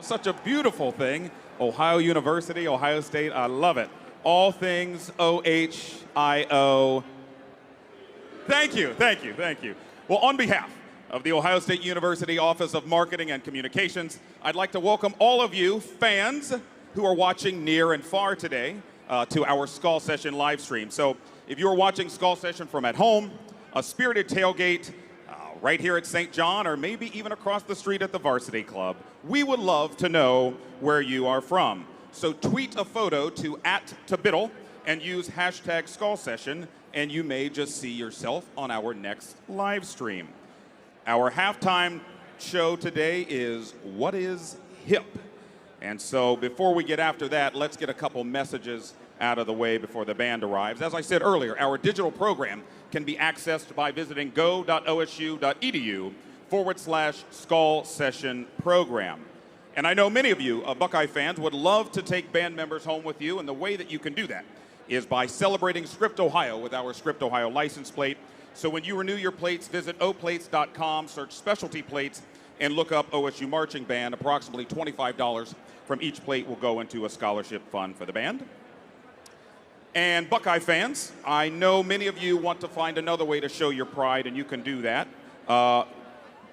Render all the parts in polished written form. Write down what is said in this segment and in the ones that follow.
such a beautiful thing. Ohio University, Ohio State, I love it. All things OHIO. Thank you, thank you, thank you. Well, on behalf of the Ohio State University Office of Marketing and Communications, I'd like to welcome all of you fans who are watching near and far today to our Skull Session live stream. So if you're watching Skull Session from at home, a spirited tailgate right here at St. John, or maybe even across the street at the Varsity Club, we would love to know where you are from. So tweet a photo to @TBDBITL and use hashtag Skull Session, and you may just see yourself on our next live stream. Our halftime show today is What is Hip? And so before we get after that, let's get a couple messages out of the way before the band arrives. As I said earlier, our digital program can be accessed by visiting go.osu.edu/Skull Session program. And I know many of you Buckeye fans would love to take band members home with you, and the way that you can do that is by celebrating Script Ohio with our Script Ohio license plate. So when you renew your plates, visit oplates.com, search specialty plates, and look up OSU Marching Band. Approximately $25 from each plate will go into a scholarship fund for the band. And Buckeye fans, I know many of you want to find another way to show your pride, and you can do that.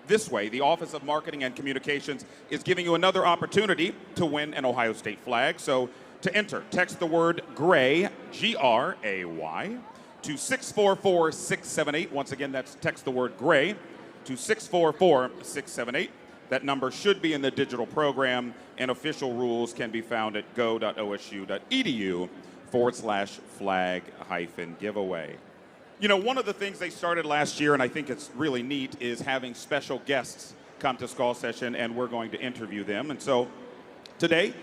This way, the Office of Marketing and Communications is giving you another opportunity to win an Ohio State flag. So to enter, text the word GRAY, G-R-A-Y, to 644-678. Once again, that's text the word GRAY to 644-678. That number should be in the digital program, and official rules can be found at go.osu.edu/flag-giveaway. You know, one of the things they started last year, and I think it's really neat, is having special guests come to Skull Session, and we're going to interview them. And so today,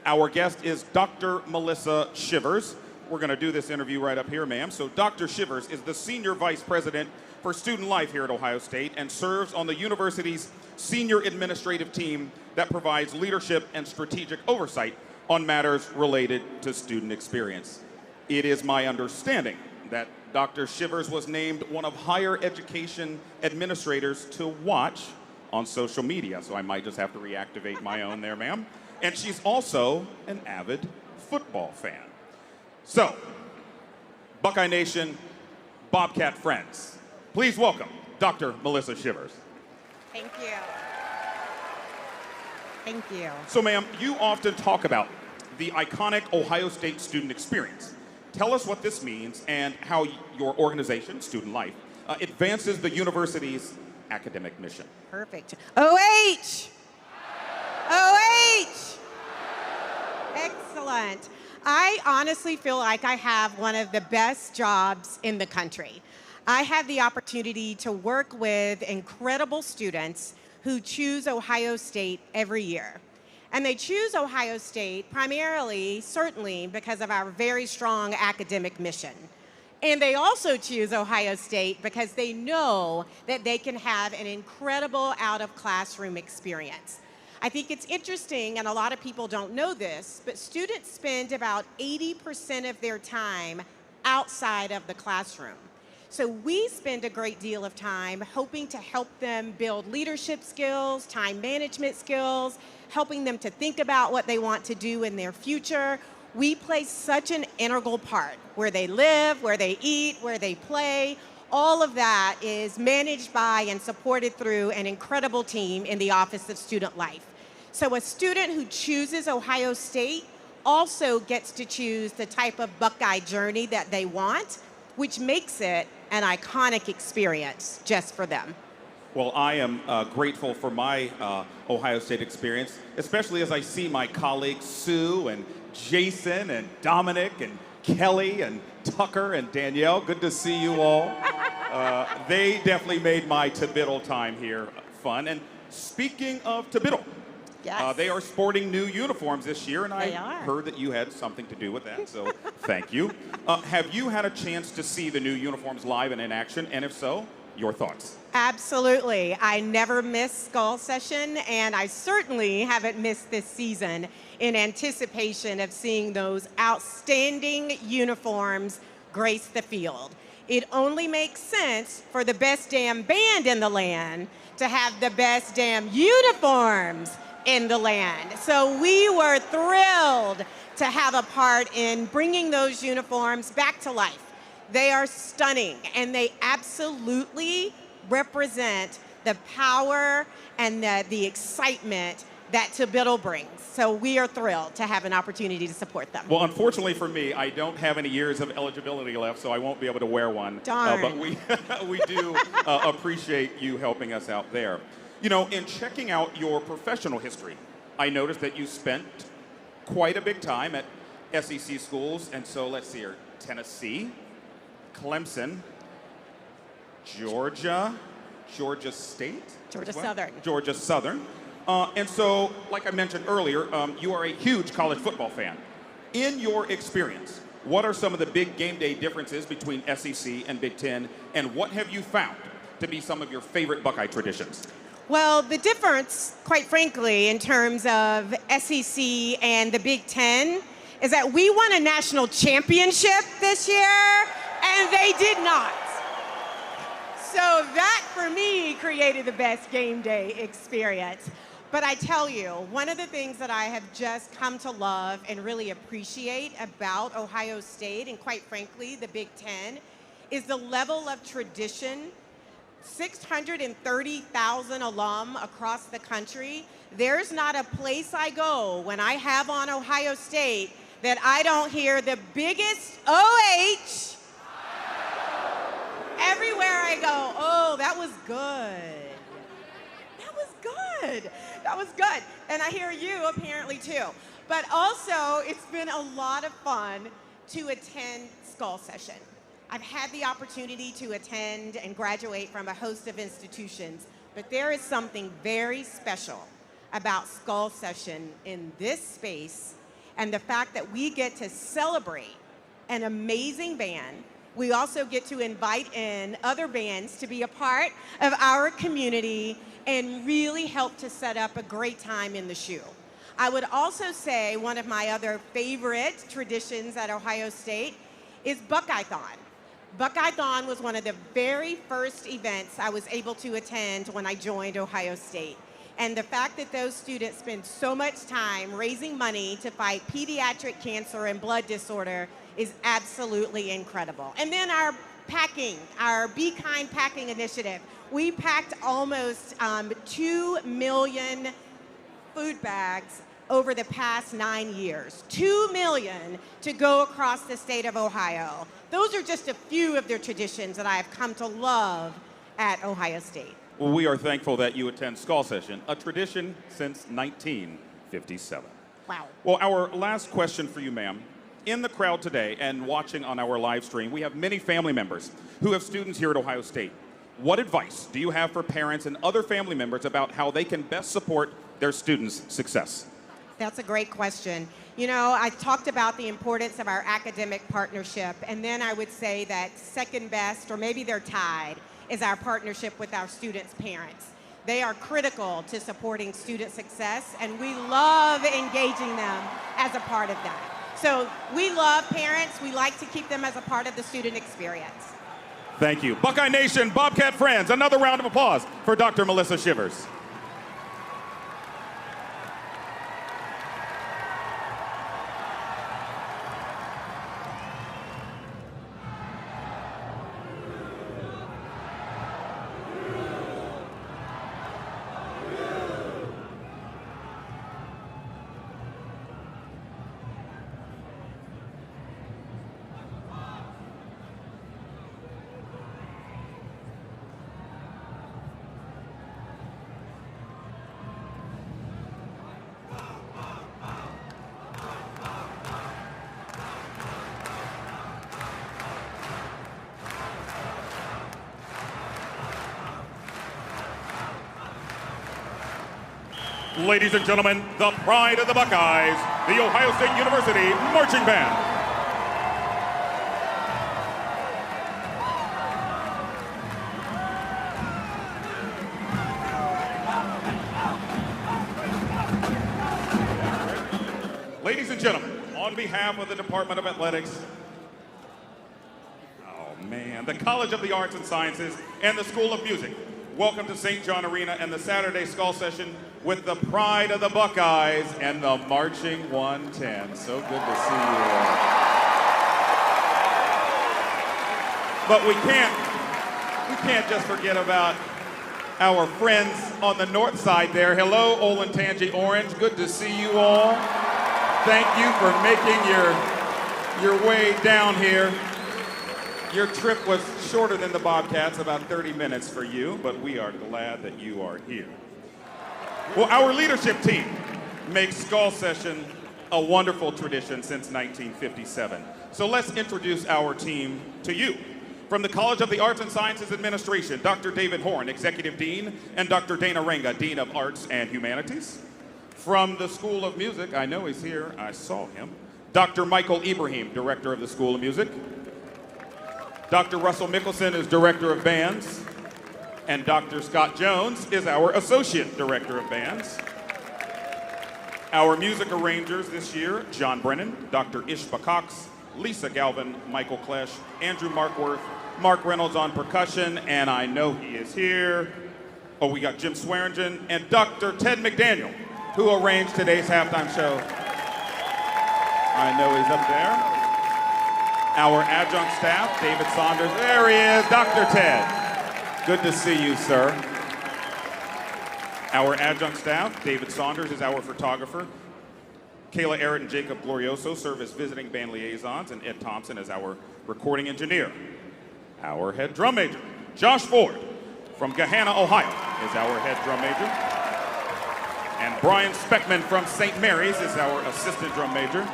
our guest is Dr. Melissa Shivers. We're going to do this interview right up here, ma'am. So Dr. Shivers is the Senior Vice President for Student Life here at Ohio State and serves on the university's senior administrative team that provides leadership and strategic oversight on matters related to student experience. It is my understanding that Dr. Shivers was named one of higher education administrators to watch on social media, so I might just have to reactivate my own there, ma'am. And she's also an avid football fan. So, Buckeye Nation, Bobcat friends, please welcome Dr. Melissa Shivers. Thank you. Thank you. So, ma'am, you often talk about the iconic Ohio State student experience. Tell us what this means and how your organization, Student Life, advances the university's academic mission. Perfect. OH! OH! Excellent. I honestly feel like I have one of the best jobs in the country. I have the opportunity to work with incredible students who choose Ohio State every year. And they choose Ohio State primarily, certainly, because of our very strong academic mission. And they also choose Ohio State because they know that they can have an incredible out-of-classroom experience. I think it's interesting, and a lot of people don't know this, but students spend about 80% of their time outside of the classroom. So we spend a great deal of time hoping to help them build leadership skills, time management skills, helping them to think about what they want to do in their future. We play such an integral part. Where they live, where they eat, where they play, all of that is managed by and supported through an incredible team in the Office of Student Life. So a student who chooses Ohio State also gets to choose the type of Buckeye journey that they want, which makes it an iconic experience just for them. Well, I am grateful for my Ohio State experience, especially as I see my colleagues Sue and Jason and Dominic and Kelly and Tucker and Danielle. Good to see you all. They definitely made my TBDBITL time here fun. And speaking of TBDBITL, yes. They are sporting new uniforms this year, and I heard that you had something to do with that, so thank you. Have you had a chance to see the new uniforms live and in action? And if so, your thoughts? Absolutely. I never miss Skull Session, and I certainly haven't missed this season in anticipation of seeing those outstanding uniforms grace the field. It only makes sense for the best damn band in the land to have the best damn uniforms in the land. So we were thrilled to have a part in bringing those uniforms back to life. They are stunning, and they absolutely represent the power and the excitement that TBDBITL brings. So we are thrilled to have an opportunity to support them. Well, unfortunately for me, I don't have any years of eligibility left, so I won't be able to wear one. Darn. But we do appreciate you helping us out there. You know, in checking out your professional history, I noticed that you spent quite a big time at SEC schools, and so let's see here, Tennessee, Clemson, Georgia State? Georgia Southern. Georgia Southern. And so, like I mentioned earlier, you are a huge college football fan. In your experience, what are some of the big game day differences between SEC and Big Ten, and what have you found to be some of your favorite Buckeye traditions? Well, the difference, quite frankly, in terms of SEC and the Big Ten is that we won a national championship this year, and they did not. So that, for me, created the best game day experience. But I tell you, one of the things that I have just come to love and really appreciate about Ohio State, and quite frankly, the Big Ten, is the level of tradition. 630,000 alum across the country. There's not a place I go when I have on Ohio State that I don't hear the biggest OH. Everywhere I go, oh, that was good. That was good. That was good. And I hear you apparently too. But also, it's been a lot of fun to attend Skull Session. I've had the opportunity to attend and graduate from a host of institutions, but there is something very special about Skull Session in this space, and the fact that we get to celebrate an amazing band. We also get to invite in other bands to be a part of our community and really help to set up a great time in the shoe. I would also say one of my other favorite traditions at Ohio State is Buckeye-thon. Buckeye-thon was one of the very first events I was able to attend when I joined Ohio State. And the fact that those students spend so much time raising money to fight pediatric cancer and blood disorder is absolutely incredible. And then our packing, our Be Kind packing initiative. We packed almost 2 million food bags over the past 9 years. 2 million to go across the state of Ohio. Those are just a few of the traditions that I have come to love at Ohio State. Well, we are thankful that you attend Skull Session, a tradition since 1957. Wow. Well, our last question for you, ma'am. In the crowd today and watching on our live stream, we have many family members who have students here at Ohio State. What advice do you have for parents and other family members about how they can best support their students' success? That's a great question. You know, I talked about the importance of our academic partnership, and then I would say that second best, or maybe they're tied, is our partnership with our students' parents. They are critical to supporting student success, and we love engaging them as a part of that. So we love parents. We like to keep them as a part of the student experience. Thank you. Buckeye Nation, Bobcat friends, another round of applause for Dr. Melissa Shivers. Ladies and gentlemen, the pride of the Buckeyes, the Ohio State University Marching Band. Ladies and gentlemen, on behalf of the Department of Athletics, the College of the Arts and Sciences, and the School of Music, welcome to St. John Arena and the Saturday Skull Session with the pride of the Buckeyes and the Marching 110. So good to see you all. But we can't just forget about our friends on the north side there. Hello, Olentangy Orange. Good to see you all. Thank you for making your way down here. Your trip was shorter than the Bobcats, about 30 minutes for you, but we are glad that you are here. Well, our leadership team makes Skull Session a wonderful tradition since 1957. So let's introduce our team to you. From the College of the Arts and Sciences Administration, Dr. David Horn, Executive Dean, and Dr. Dana Renga, Dean of Arts and Humanities. From the School of Music, I know he's here, I saw him, Dr. Michael Ibrahim, Director of the School of Music. Dr. Russell Mickelson is Director of Bands, and Dr. Scott Jones is our Associate Director of Bands. Our music arrangers this year, John Brennan, Dr. Ishba Cox, Lisa Galvin, Michael Klesch, Andrew Markworth, Mark Reynolds on percussion, and I know he is here. Oh, we got Jim Swearingen, and Dr. Ted McDaniel, who arranged today's halftime show. I know he's up there. Our adjunct staff, David Saunders. There he is, Dr. Ted. Good to see you, sir. Our adjunct staff, David Saunders is our photographer. Kayla Arrett and Jacob Glorioso serve as visiting band liaisons, and Ed Thompson is our recording engineer. Our head drum major, Josh Ford, from Gahanna, Ohio, is our head drum major. And Brian Speckman from St. Mary's is our assistant drum major.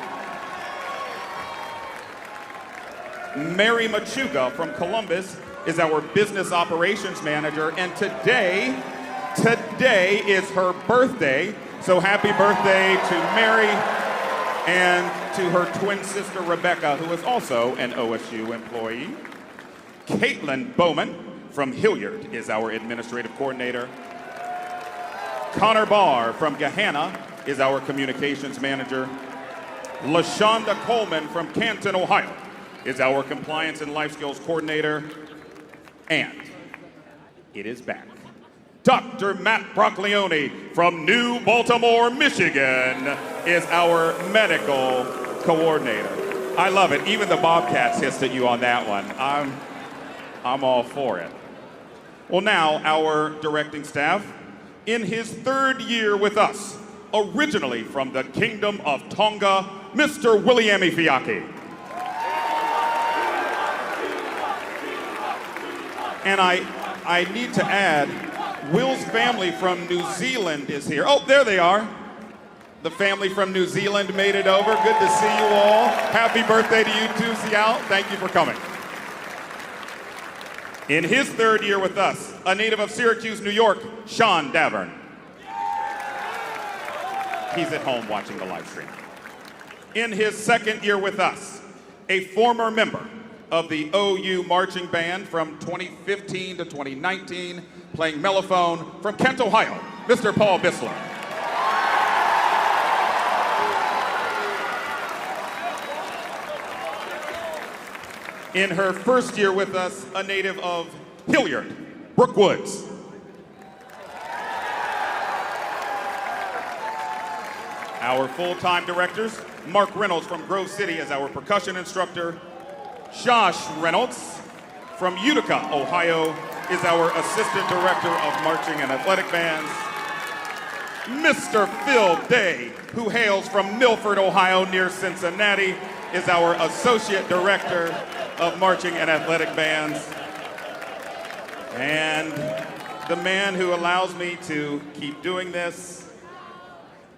Mary Machuga from Columbus is our business operations manager, and today is her birthday, so happy birthday to Mary and to her twin sister Rebecca, who is also an OSU employee. Caitlin Bowman from Hilliard is our administrative coordinator. Connor Barr from Gahanna is our communications manager. LaShonda Coleman from Canton, Ohio is our compliance and life skills coordinator. And it is back. Dr. Matt Broccolione from New Baltimore, Michigan is our medical coordinator. I love it. Even the Bobcats hissed at you on that one. I'm all for it. Well, now our directing staff, in his third year with us, originally from the Kingdom of Tonga, Mr. Williami Fiaki. And I need to add, Will's family from New Zealand is here. Oh, there they are. The family from New Zealand made it over. Good to see you all. Happy birthday to you too, Sial. Thank you for coming. In his third year with us, a native of Syracuse, New York, Sean Davern. He's at home watching the live stream. In his second year with us, a former member of the OU marching band from 2015 to 2019, playing mellophone from Kent, Ohio, Mr. Paul Bissler. In her first year with us, a native of Hilliard, Brooke Woods. Our full-time directors, Mark Reynolds from Grove City as our percussion instructor. Josh Reynolds from Utica, Ohio, is our assistant director of marching and athletic bands. Mr. Phil Day, who hails from Milford, Ohio, near Cincinnati, is our associate director of marching and athletic bands. And the man who allows me to keep doing this,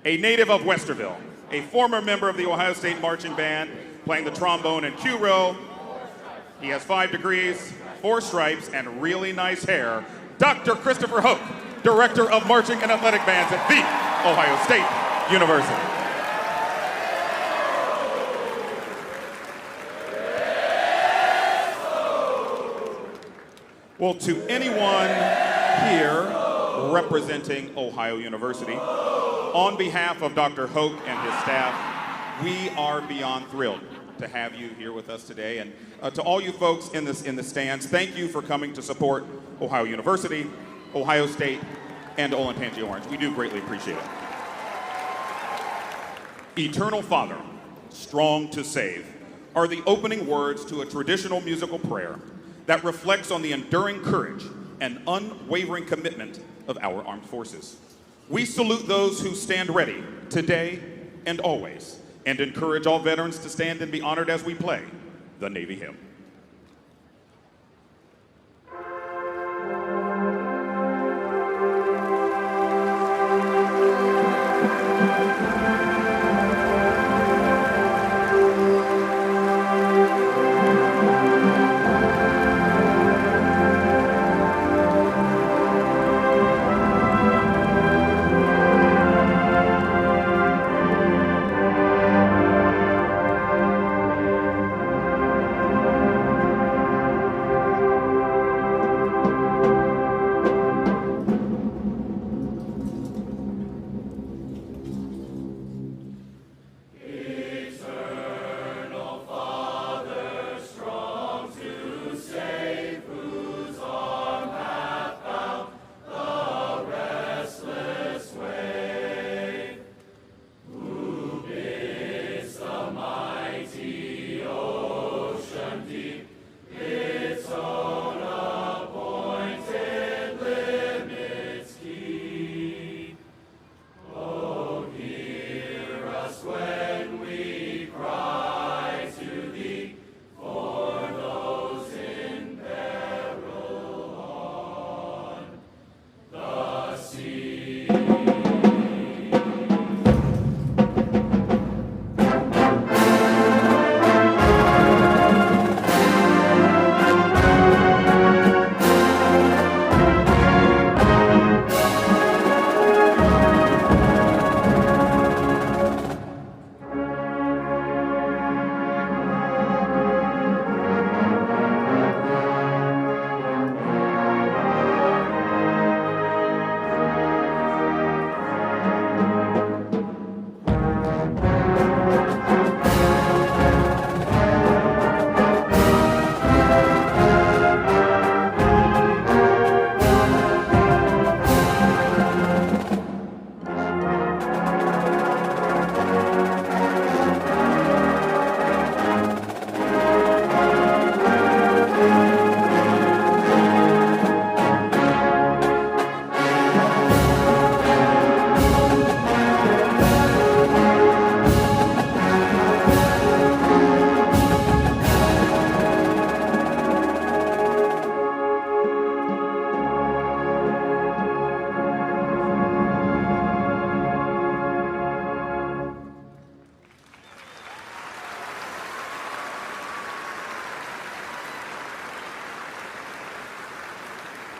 a native of Westerville, a former member of the Ohio State Marching Band, playing the trombone and cue row. He has 5 degrees, 4 stripes, and really nice hair. Dr. Christopher Hoke, Director of Marching and Athletic Bands at the Ohio State University. Well, to anyone here representing Ohio University, on behalf of Dr. Hoke and his staff, we are beyond thrilled to have you here with us today. And to all you folks in the stands, thank you for coming to support Ohio University, Ohio State, and Olentangy Orange. We do greatly appreciate it. Eternal Father, strong to save, are the opening words to a traditional musical prayer that reflects on the enduring courage and unwavering commitment of our armed forces. We salute those who stand ready today and always, and encourage all veterans to stand and be honored as we play the Navy hymn.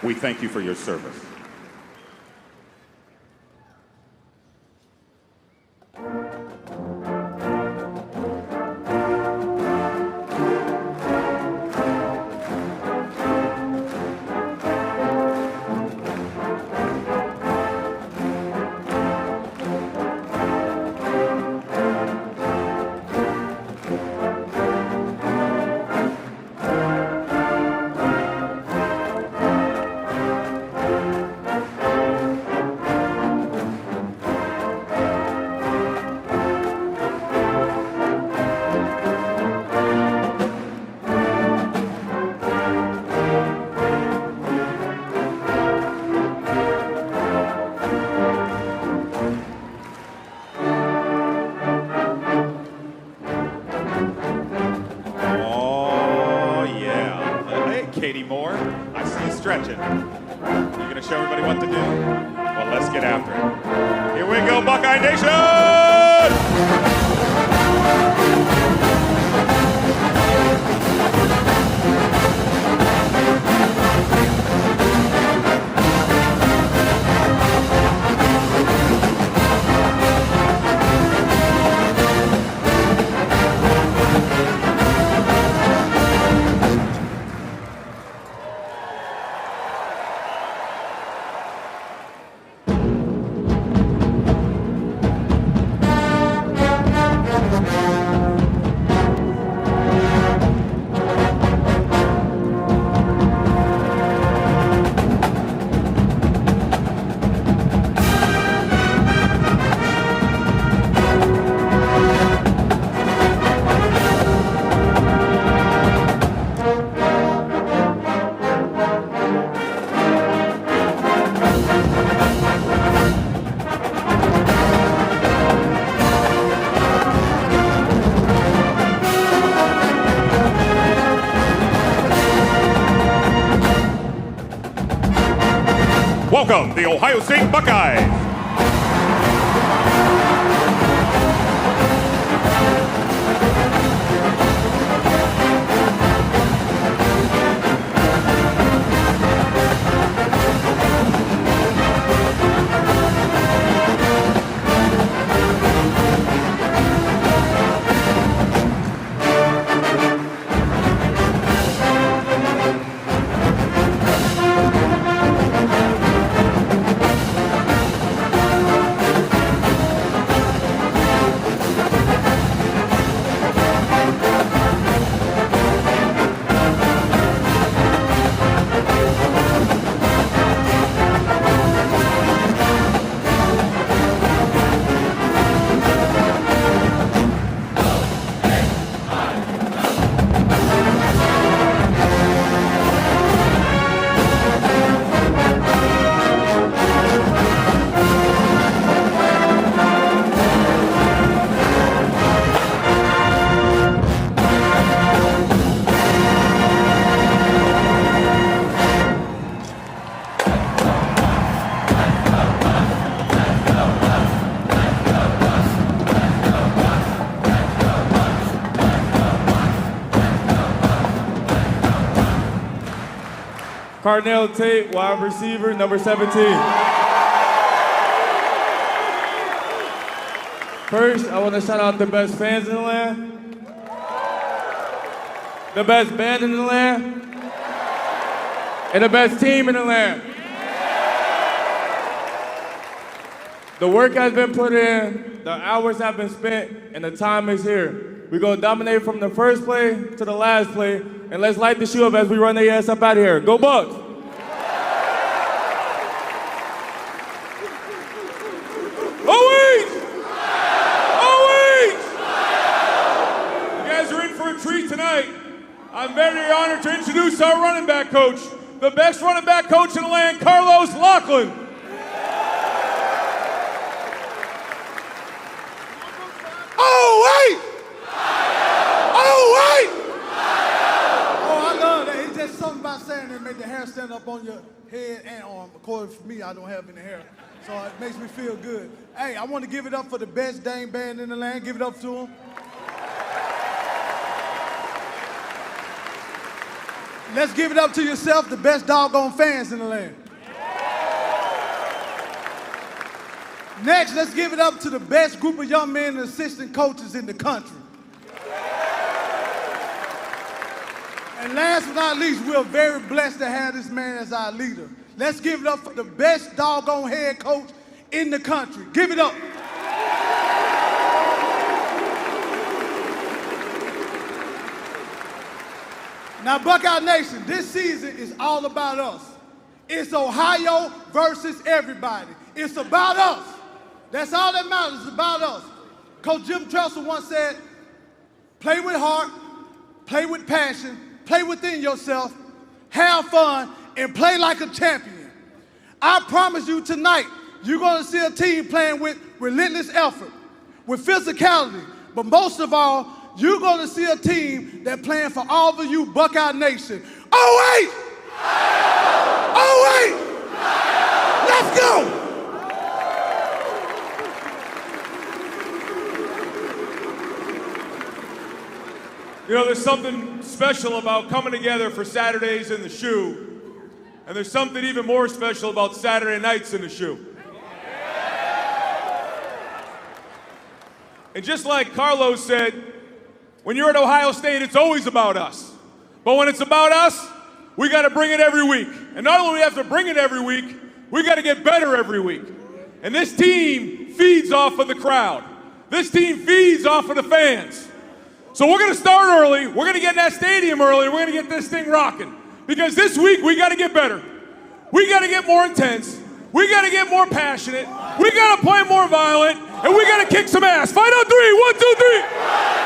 We thank you for your service. Stretching. You gonna show everybody what to do? Well, let's get after it. Here we go, Buckeye Nation! welcome the Ohio State Buckeyes. Carnell Tate, wide receiver, number 17. First, I want to shout out the best fans in the land, the best band in the land, and the best team in the land. The work has been put in, the hours have been spent, and the time is here. We're going to dominate from the first play to the last play, and let's light the shoe up as we run their ass up out of here. Go Bucks! Always! Always! You guys are in for a treat tonight. I'm very honored to introduce our running back coach, the best running back coach in the land, Carlos Lachlan. Make the hair stand up on your head and arm. Of course, for me, I don't have any hair, so it makes me feel good. Hey, I want to give it up for the best dang band in the land. Give it up to them. Let's give it up to yourself, the best doggone fans in the land. Next, let's give it up to the best group of young men and assistant coaches in the country. And last but not least, we're very blessed to have this man as our leader. Let's give it up for the best doggone head coach in the country. Give it up. Now, Buckeye Nation, this season is all about us. It's Ohio versus everybody. It's about us. That's all that matters. It's about us. Coach Jim Tressel once said, play with heart, play with passion, play within yourself, have fun, and play like a champion. I promise you tonight, you're going to see a team playing with relentless effort, with physicality, but most of all, you're going to see a team that's playing for all of you Buckeye Nation. Oh, wait! Oh, wait! Let's go! You know, there's something special about coming together for Saturdays in the shoe, and there's something even more special about Saturday nights in the shoe. And just like Carlos said, when you're at Ohio State, it's always about us. But when it's about us, we got to bring it every week. And not only do we have to bring it every week, we got to get better every week. And this team feeds off of the crowd. This team feeds off of the fans. So we're going to start early. We're going to get in that stadium early. We're going to get this thing rocking. Because this week, we got to get better. We got to get more intense. We got to get more passionate. We got to play more violent. And we got to kick some ass. Fight on three. 1, 2, 3.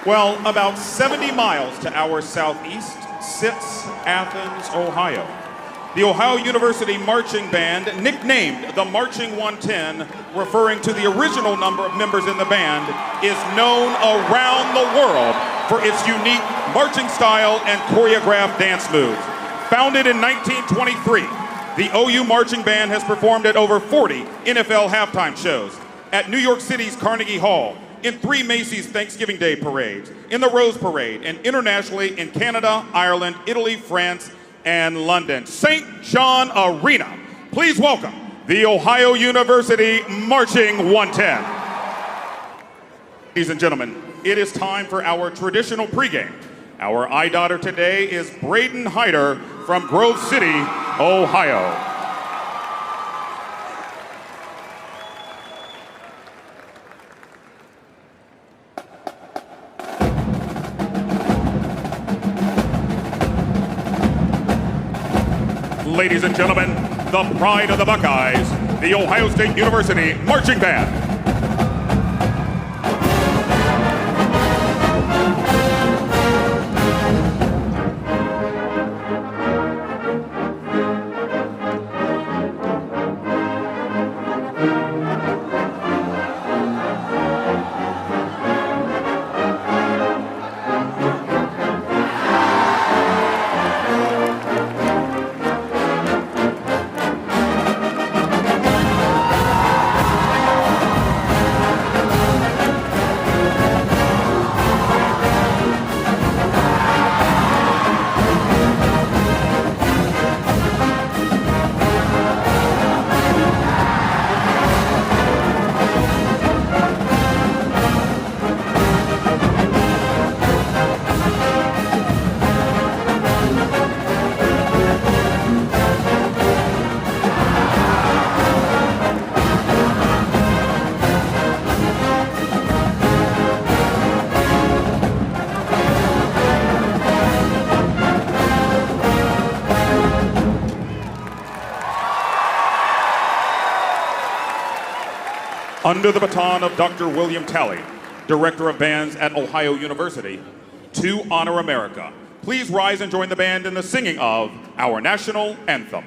Well, about 70 miles to our southeast sits Athens, Ohio. The Ohio University Marching Band, nicknamed the Marching 110, referring to the original number of members in the band, is known around the world for its unique marching style and choreographed dance moves. Founded in 1923, the OU Marching Band has performed at over 40 NFL halftime shows, at New York City's Carnegie Hall, in 3 Macy's Thanksgiving Day parades, in the Rose Parade, and internationally in Canada, Ireland, Italy, France, and London. St. John Arena. Please welcome the Ohio University Marching 110. Ladies and gentlemen, it is time for our traditional pregame. Our eye-dotter today is Braden Hyder from Grove City, Ohio. Ladies and gentlemen, the pride of the Buckeyes, the Ohio State University Marching Band. Under the baton of Dr. William Talley, Director of Bands at Ohio University, to honor America, please rise and join the band in the singing of our national anthem.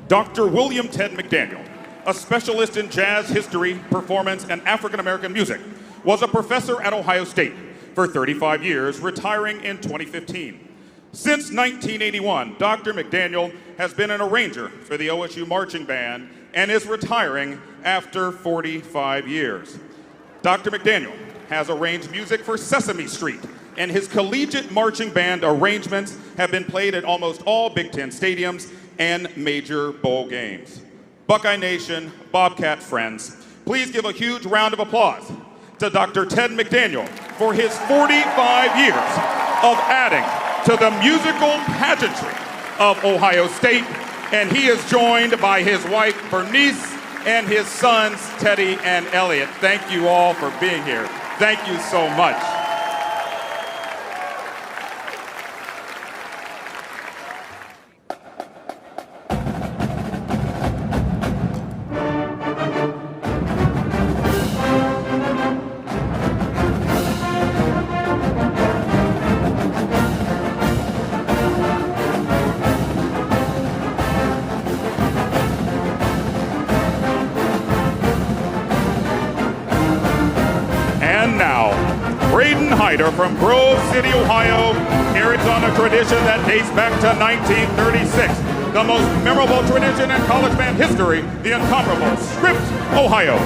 Dr. William Ted McDaniel, a specialist in jazz history, performance, and African-American music, was a professor at Ohio State for 35 years, retiring in 2015. Since 1981, Dr. McDaniel has been an arranger for the OSU Marching Band and is retiring after 45 years. Dr. McDaniel has arranged music for Sesame Street, and his collegiate marching band arrangements have been played at almost all Big Ten stadiums and major bowl games. Buckeye Nation, Bobcat friends, please give a huge round of applause to Dr. Ted McDaniel for his 45 years of adding to the musical pageantry of Ohio State, and he is joined by his wife Bernice and his sons Teddy and Elliot. Thank you all for being here. Thank you so much. From Grove City, Ohio, carries on a tradition that dates back to 1936. The most memorable tradition in college band history, the incomparable Script, Ohio.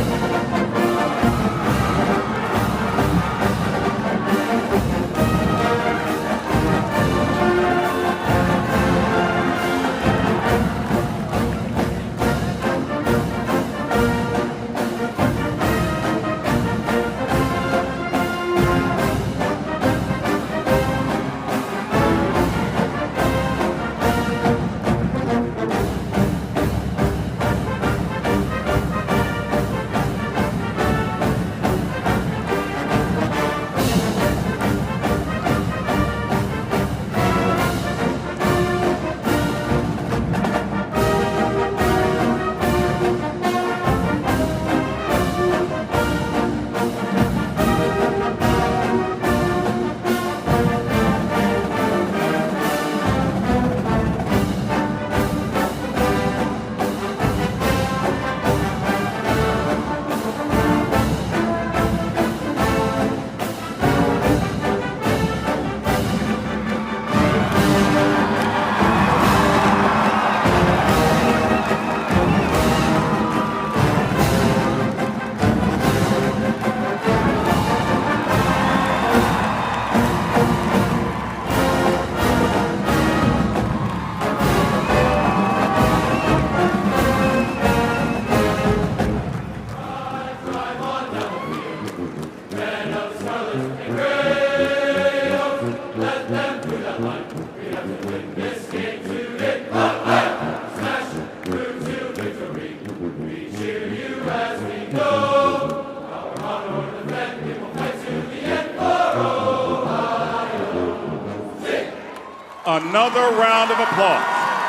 Another round of applause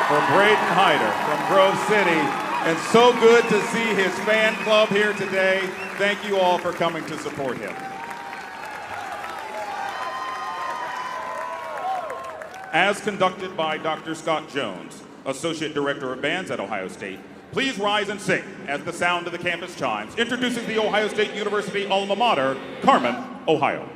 for Braden Hyder from Grove City. And so good to see his fan club here today. Thank you all for coming to support him. As conducted by Dr. Scott Jones, Associate Director of Bands at Ohio State, please rise and sing as the sound of the campus chimes introduces the Ohio State University alma mater, Carmen, Ohio.